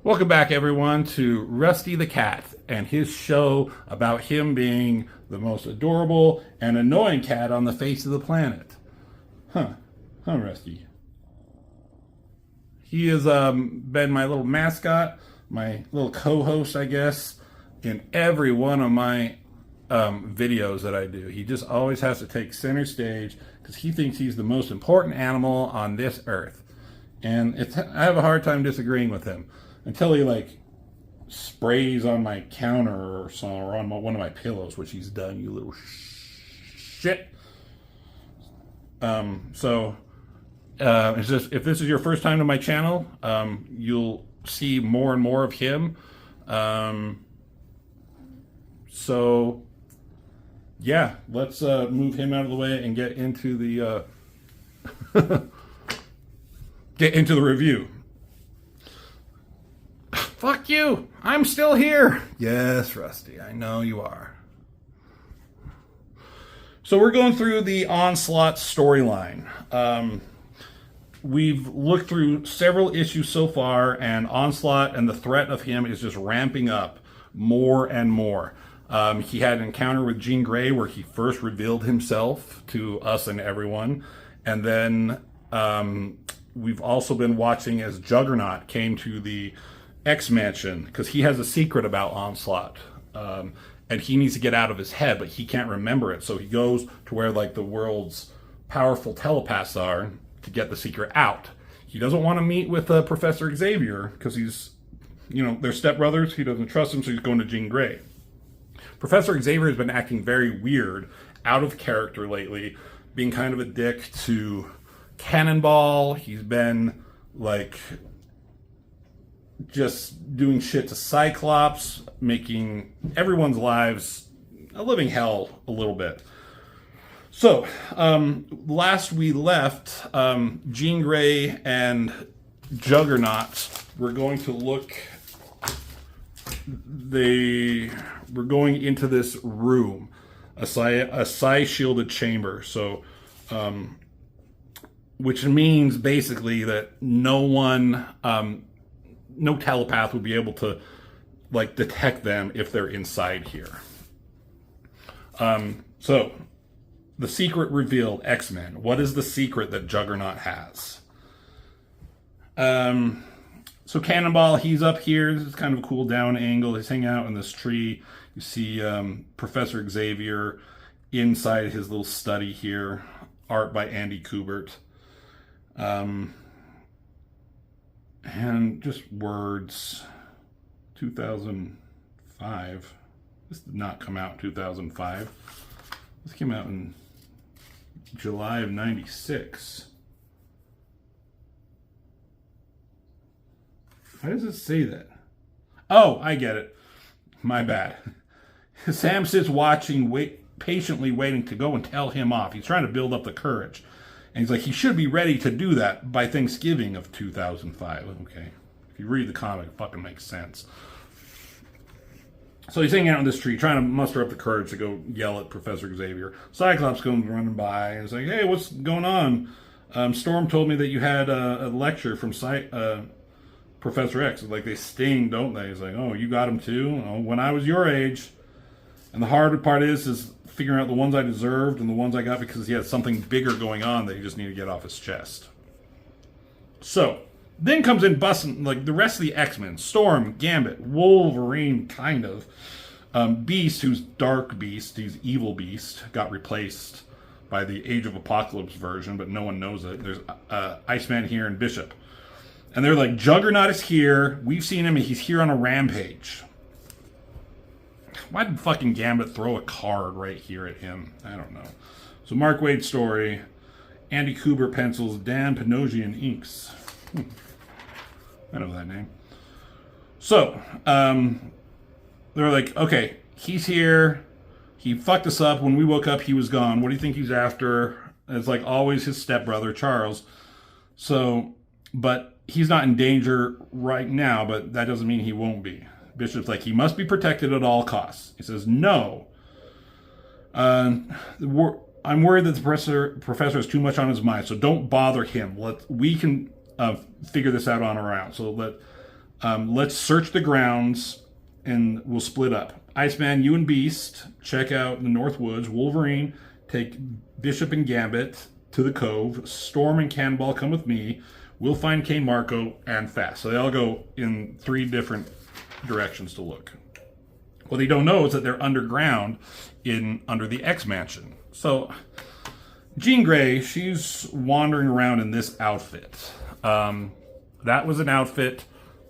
Welcome back, everyone, to Rusty the Cat and his show about him being the most adorable and annoying cat on the face of the planet. Rusty. He has been my little mascot, my little co-host, I guess, in every one of my videos that I do. He just always has to take center stage because he thinks he's the most important animal on this earth. And I have a hard time disagreeing with him. Until he sprays on my counter or something, or on one of my pillows, which he's done, you little shit. It's just, if this is your first time to my channel, you'll see more and more of him. Yeah, let's move him out of the way and get into the review. Fuck you! I'm still here! Yes, Rusty, I know you are. So we're going through the Onslaught storyline. We've looked through several issues so far, and Onslaught and the threat of him is just ramping up more and more. He had an encounter with Jean Grey where he first revealed himself to us and everyone, and then we've also been watching as Juggernaut came to the X-Mansion, because he has a secret about Onslaught, and he needs to get out of his head, but he can't remember it, so he goes to where the world's powerful telepaths are to get the secret out. He doesn't want to meet with Professor Xavier because he's, they're stepbrothers. He doesn't trust him, so he's going to Jean Grey. Professor Xavier has been acting very weird, out of character lately, being kind of a dick to Cannonball. He's been just doing shit to Cyclops, making everyone's lives a living hell a little bit. So, last we left, Jean Grey and Juggernaut were going to we're going into this room, a psi-shielded chamber, so, which means basically that no telepath would be able to detect them if they're inside here. So the secret revealed, X-Men. What is the secret that Juggernaut has? So Cannonball, he's up here. This is kind of a cool down angle. He's hanging out in this tree. You see Professor Xavier inside his little study here. Art by Andy Kubert. And just words, 2005. This did not come out in 2005. This came out in July of 96. Why does it say that? Oh, I get it. My bad. Sam sits watching, patiently waiting to go and tell him off. He's trying to build up the courage. And he's like, he should be ready to do that by Thanksgiving of 2005. Okay. If you read the comic, it fucking makes sense. So he's hanging out in this tree, trying to muster up the courage to go yell at Professor Xavier. Cyclops comes running by and is like, hey, what's going on? Storm told me that you had a lecture from Professor X. They sting, don't they? He's like, oh, you got him too? Oh, when I was your age. And the harder part is figuring out the ones I deserved and the ones I got because he had something bigger going on that he just needed to get off his chest. So, then comes in busting, the rest of the X-Men. Storm, Gambit, Wolverine, kind of. Beast, who's Dark Beast, he's Evil Beast, got replaced by the Age of Apocalypse version, but no one knows it. There's Iceman here and Bishop. And they're like, Juggernaut is here. We've seen him, and he's here on a rampage. Why did fucking Gambit throw a card right here at him? I don't know. So Mark Waid story, Andy Kubert pencils, Dan Panosian inks. I know that name. So, they're like, okay, he's here. He fucked us up. When we woke up, he was gone. What do you think he's after? It's always his stepbrother, Charles. So, but he's not in danger right now, but that doesn't mean he won't be. Bishop's like, he must be protected at all costs. He says, no. I'm worried that the professor has too much on his mind, so don't bother him. We can figure this out on our own. So Let's search the grounds and we'll split up. Iceman, you and Beast check out the North Woods. Wolverine, take Bishop and Gambit to the Cove. Storm and Cannonball come with me. We'll find Kane Marco and Fast. So they all go in 3 different directions to look. What they don't know is that they're underground under the X Mansion. So Jean Grey, she's wandering around in this outfit. That was an outfit.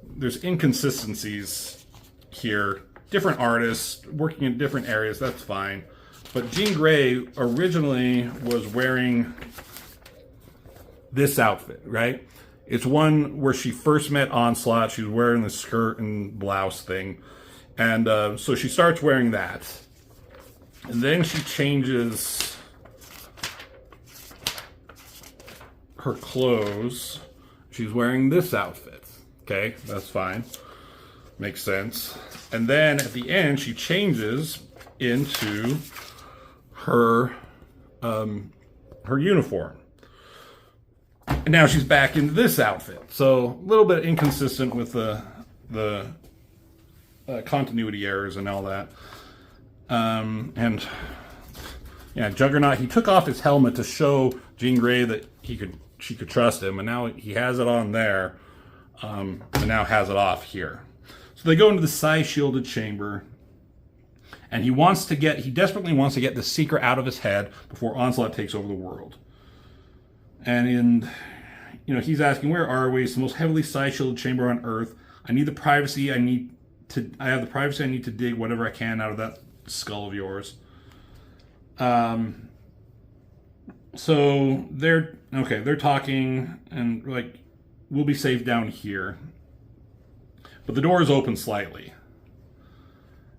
There's inconsistencies here. Different artists working in different areas, that's fine. But Jean Grey originally was wearing this outfit, right? It's one where she first met Onslaught. She was wearing the skirt and blouse thing. And so she starts wearing that. And then she changes her clothes. She's wearing this outfit. Okay, that's fine. Makes sense. And then at the end, she changes into her uniform. And now she's back into this outfit. So a little bit inconsistent with the continuity errors and all that. And yeah, Juggernaut, he took off his helmet to show Jean Grey that she could trust him, and now he has it on there, and now has it off here. So they go into the psi-shielded chamber, and he desperately wants to get the secret out of his head before Onslaught takes over the world. And he's asking, where are we? It's the most heavily psi-shielded chamber on Earth. I need the privacy. I have the privacy I need to dig whatever I can out of that skull of yours. So they're talking, and like, we'll be safe down here. But the door is open slightly.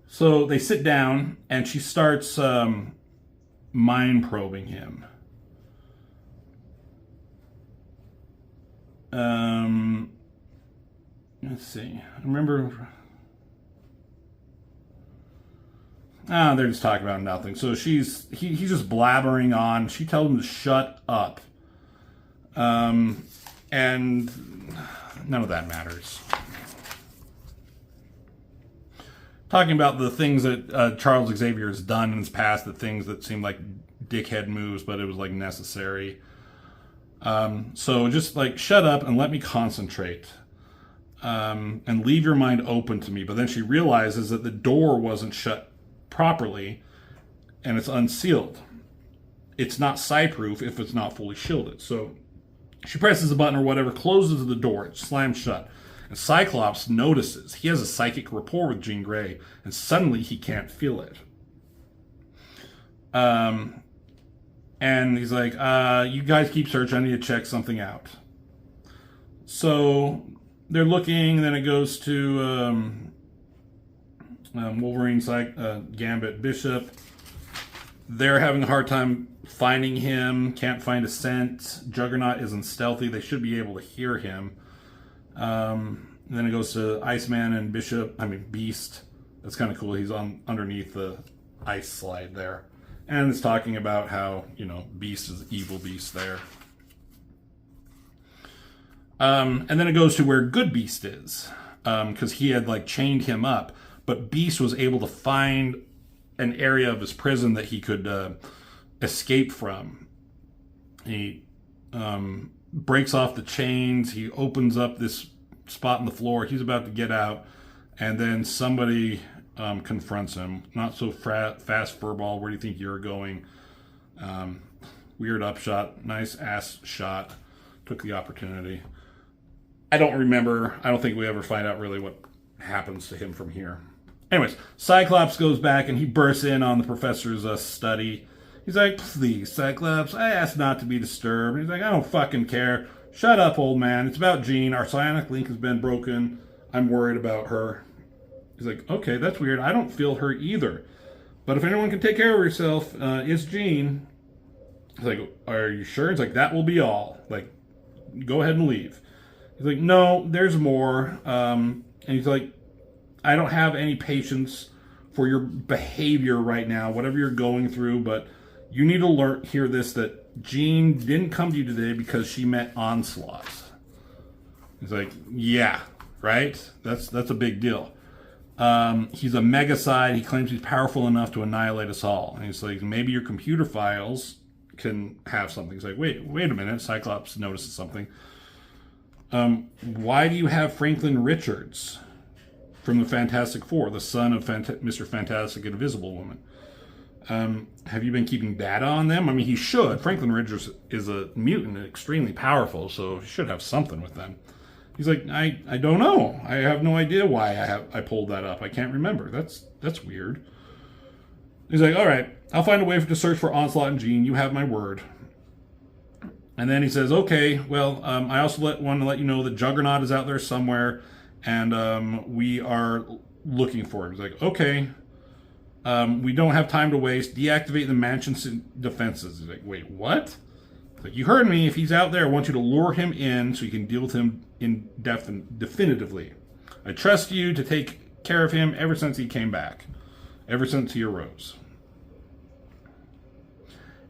So they sit down, and she starts mind probing him. Let's see. I remember. They're just talking about nothing. So he's just blabbering on. She tells him to shut up. And none of that matters. Talking about the things that Charles Xavier has done in his past, the things that seemed like dickhead moves, but it was like necessary. So just like shut up and let me concentrate. And leave your mind open to me. But then she realizes that the door wasn't shut properly and it's unsealed. It's not psi-proof if it's not fully shielded. So she presses a button or whatever, closes the door, it slams shut. And Cyclops notices. He has a psychic rapport with Jean Grey, and suddenly he can't feel it. And he's like, you guys keep searching, I need to check something out. So they're looking, then it goes to Wolverine, Gambit, Bishop. They're having a hard time finding him, can't find a scent. Juggernaut isn't stealthy, they should be able to hear him. Then it goes to Iceman and Beast. That's kind of cool. He's underneath the ice slide there. And it's talking about how, Beast is evil Beast there. And then it goes to where Good Beast is. Because he had chained him up. But Beast was able to find an area of his prison that he could escape from. He breaks off the chains. He opens up this spot in the floor. He's about to get out. And then somebody confronts him. Not so fast, Furball. Where do you think you're going? Weird upshot. Nice ass shot. Took the opportunity. I don't remember. I don't think we ever find out really what happens to him from here. Anyways, Cyclops goes back and he bursts in on the professor's study. He's like, please, Cyclops, I asked not to be disturbed. He's like, I don't fucking care. Shut up, old man. It's about Jean. Our psionic link has been broken. I'm worried about her. He's like, okay, that's weird. I don't feel her either. But if anyone can take care of herself, it's Jean. He's like, are you sure? He's like, that will be all. Go ahead and leave. He's like, no, there's more. And he's like, I don't have any patience for your behavior right now, whatever you're going through, but you need to hear this, that Jean didn't come to you today because she met Onslaught. He's like, yeah, right? That's a big deal. He's a megacide. He claims he's powerful enough to annihilate us all. And he's like, maybe your computer files can have something. He's like, wait a minute. Cyclops notices something. Why do you have Franklin Richards from the Fantastic Four, the son of Mr. Fantastic and Invisible Woman? Have you been keeping data on them? I mean, he should. Franklin Richards is a mutant, extremely powerful, so he should have something with them. He's like, I don't know. I have no idea why I pulled that up. I can't remember. That's weird. He's like, all right, I'll find a way to search for Onslaught and Jean. You have my word. And then he says, okay, well, I also want to let you know that Juggernaut is out there somewhere, and we are looking for him. He's like, okay, we don't have time to waste. Deactivate the mansion's defenses. He's like, wait, what? Like, you heard me. If he's out there, I want you to lure him in so you can deal with him definitively. I trust you to take care of him ever since he came back, ever since he arose.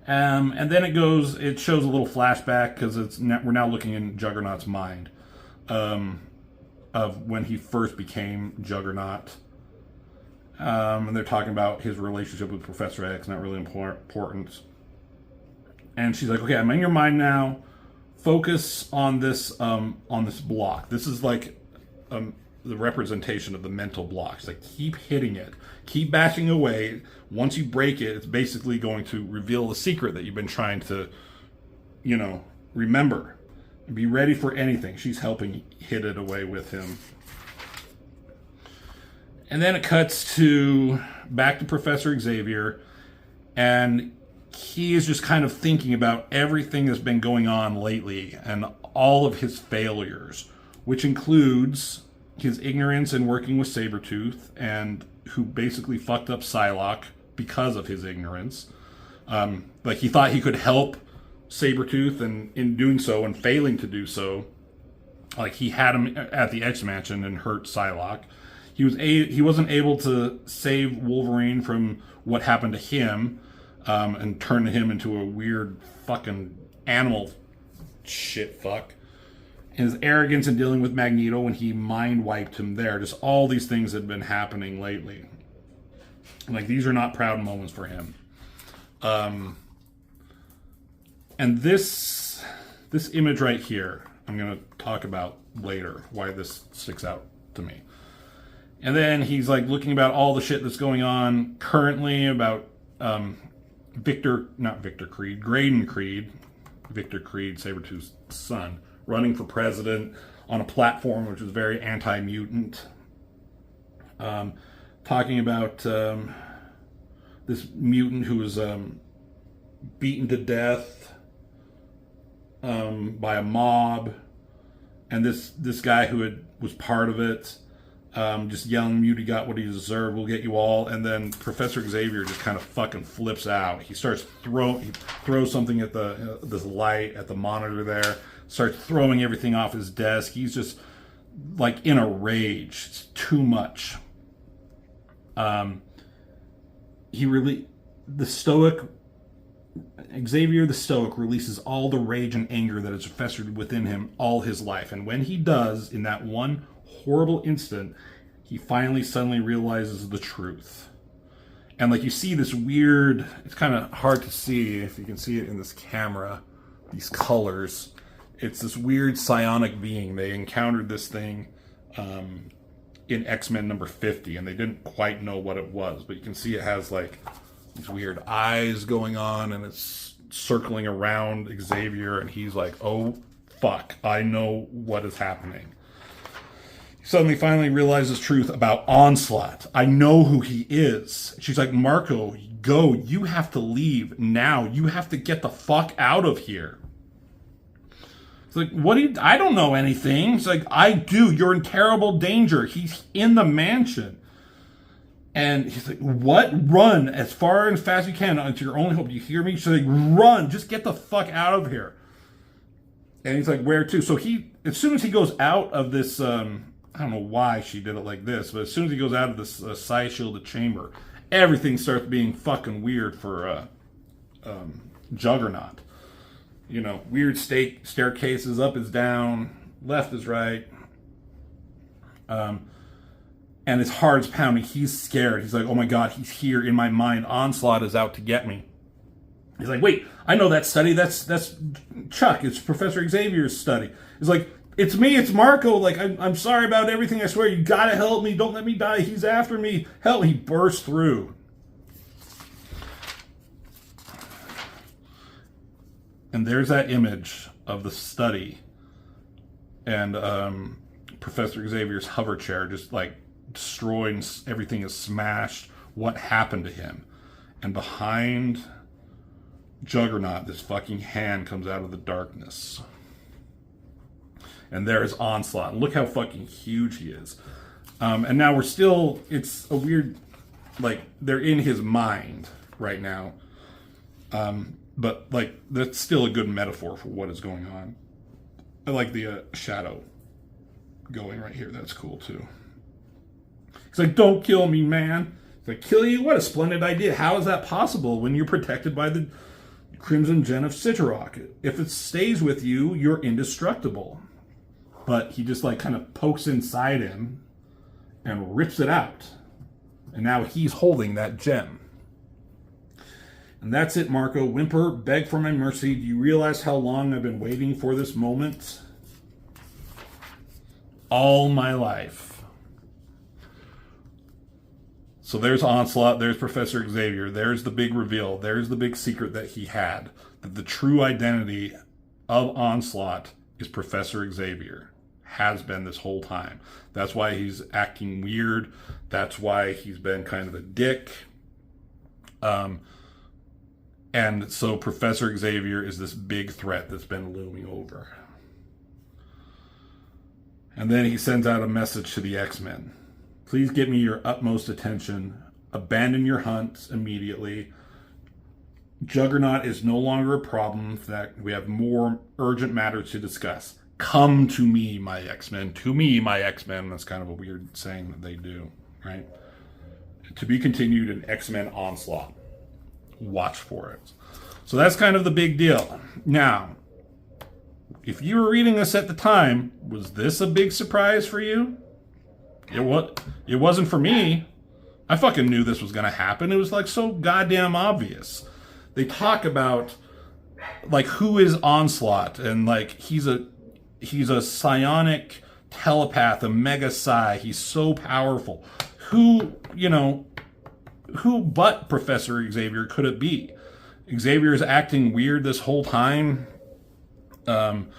And then it shows a little flashback because we're now looking in Juggernaut's mind of when he first became Juggernaut. And they're talking about his relationship with Professor X, not really important. And she's like, okay, I'm in your mind now. Focus on this block. This is like the representation of the mental blocks. Like, keep hitting it. Keep bashing away. Once you break it, it's basically going to reveal the secret that you've been trying to, remember. Be ready for anything. She's helping hit it away with him. And then it cuts back to Professor Xavier, and he is just kind of thinking about everything that's been going on lately and all of his failures, which includes his ignorance in working with Sabretooth, and who basically fucked up Psylocke because of his ignorance. Like, he thought he could help Sabretooth, and in doing so and failing to do so, like, he had him at the X-Mansion and hurt Psylocke. He wasn't able to save Wolverine from what happened to him, and turn him into a weird fucking animal shit fuck. His arrogance in dealing with Magneto when he mind wiped him there. Just all these things had been happening lately. Like, these are not proud moments for him. And this image right here, I'm going to talk about later, why this sticks out to me. And then he's like looking about all the shit that's going on currently about Graydon Creed, Victor Creed, Sabretooth's son, running for president on a platform which is very anti-mutant. Talking about this mutant who was beaten to death by a mob, and this guy who was part of it, just yelling, "Muty got what he deserved. We'll get you all." And then Professor Xavier just kind of fucking flips out. He starts he throws something at this light at the monitor there. Starts throwing everything off his desk. He's just like in a rage. It's too much. Xavier the Stoic releases all the rage and anger that has festered within him all his life. And when he does, in that one horrible instant, he finally suddenly realizes the truth. And like, you see this weird, it's kind of hard to see if you can see it in this camera, these colors. It's this weird psionic being. They encountered this thing in X-Men number 50, and they didn't quite know what it was, but you can see it has like these weird eyes going on, and it's circling around Xavier, and he's like, oh fuck, I know what is happening. He suddenly finally realizes truth about Onslaught. I know who he is. She's like, Marco, go, you have to leave now. You have to get the fuck out of here. It's like, I don't know anything. It's like, I do. You're in terrible danger. He's in the mansion. And he's like, what? Run as far and fast as you can. It's your only hope. Do you hear me? She's like, run. Just get the fuck out of here. And he's like, where to? So as soon as he goes out of this, I don't know why she did it like this, but as soon as he goes out of this psi-shielded chamber, everything starts being fucking weird for Juggernaut. You know, weird staircases, up is down, left is right. And his heart's pounding. He's scared. He's like, oh my God, he's here in my mind. Onslaught is out to get me. He's like, wait, I know that study. That's Chuck. It's Professor Xavier's study. He's like, it's me. It's Marco. Like, I'm sorry about everything. I swear, you gotta help me. Don't let me die. He's after me. Help. He bursts through. And there's that image of the study. And Professor Xavier's hover chair just like destroying, everything is smashed. What happened to him? And behind Juggernaut, this fucking hand comes out of the darkness. And there's Onslaught. Look how fucking huge he is. And now it's a weird, like, they're in his mind right now. But, like, that's still a good metaphor for what is going on. I like the shadow going right here. That's cool, too. He's like, don't kill me, man. He's like, kill you? What a splendid idea. How is that possible when you're protected by the Crimson Gem of Sitarok? If it stays with you, you're indestructible. But he just, like, kind of pokes inside him and rips it out. And now he's holding that gem. And that's it, Marco. Whimper, beg for my mercy. Do you realize how long I've been waiting for this moment? All my life. So there's Onslaught, there's Professor Xavier, there's the big reveal, there's the big secret that he had. That the true identity of Onslaught is Professor Xavier. Has been this whole time. That's why he's acting weird. That's why he's been kind of a dick. And so Professor Xavier is this big threat that's been looming over. And then he sends out a message to the X-Men. Please give me your utmost attention. Abandon your hunt immediately. Juggernaut is no longer a problem. In fact, we have more urgent matters to discuss. Come to me, my X-Men. To me, my X-Men. That's kind of a weird saying that they do, right? To be continued in X-Men Onslaught. Watch for it. So that's kind of the big deal. Now, if you were reading this at the time, was this a big surprise for you? It wasn't for me. I fucking knew this was going to happen. It was like so goddamn obvious. They talk about like who is Onslaught, and like he's a psionic telepath, a mega psi. He's so powerful. Who but Professor Xavier could it be? Xavier is acting weird this whole time. And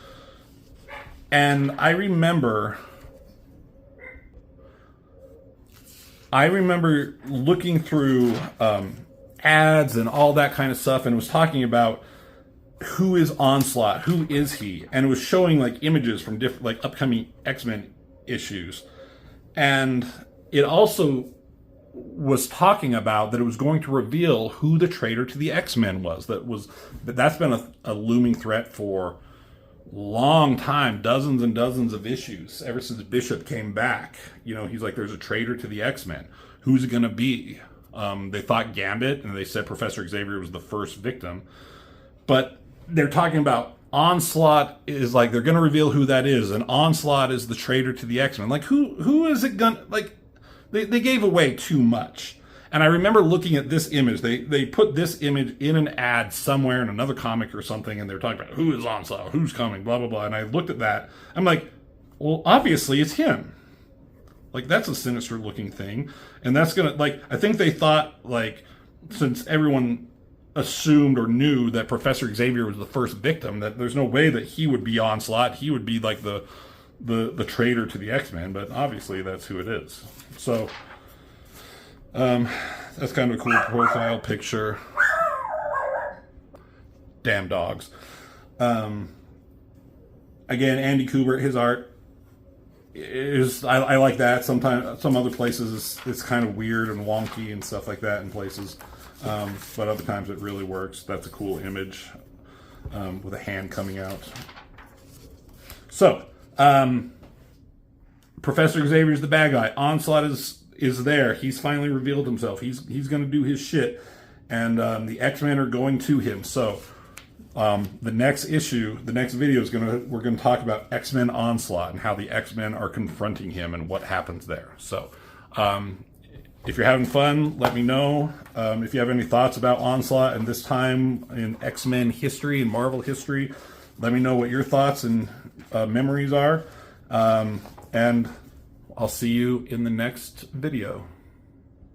I remember looking through ads and all that kind of stuff, and it was talking about who is Onslaught, who is he, and it was showing like images from different like upcoming X-Men issues, and it also was talking about that it was going to reveal who the traitor to the X-Men was. That's been a looming threat for a long time, dozens and dozens of issues, ever since Bishop came back. He's like, there's a traitor to the X-Men. Who's it going to be? They thought Gambit, and they said Professor Xavier was the first victim. But they're talking about Onslaught is like, they're going to reveal who that is, and Onslaught is the traitor to the X-Men. Like, who is it going to, like, they gave away too much. And I remember looking at this image. They put this image in an ad somewhere in another comic or something, and they're talking about who is Onslaught, who's coming, blah, blah, blah. And I looked at that. I'm like, well, obviously it's him. Like, that's a sinister looking thing. And that's going to, like, I think they thought, like, since everyone assumed or knew that Professor Xavier was the first victim, that there's no way that he would be Onslaught. He would be like the traitor to the X-Men, but obviously that's who it is. So, that's kind of a cool profile picture. Damn dogs. Again, Andy Kubert, his art is, I like that. Sometimes, some other places it's kind of weird and wonky and stuff like that in places. But other times it really works. That's a cool image, with a hand coming out. So, Professor Xavier's the bad guy. Onslaught is there. He's finally revealed himself. He's going to do his shit, and the X-Men are going to him. So The next issue, the next video is we're gonna talk about X-Men Onslaught and how the X-Men are confronting him and what happens there. So, if you're having fun, let me know. If you have any thoughts about Onslaught and this time in X-Men history and Marvel history, let me know what your thoughts and memories are. And I'll see you in the next video.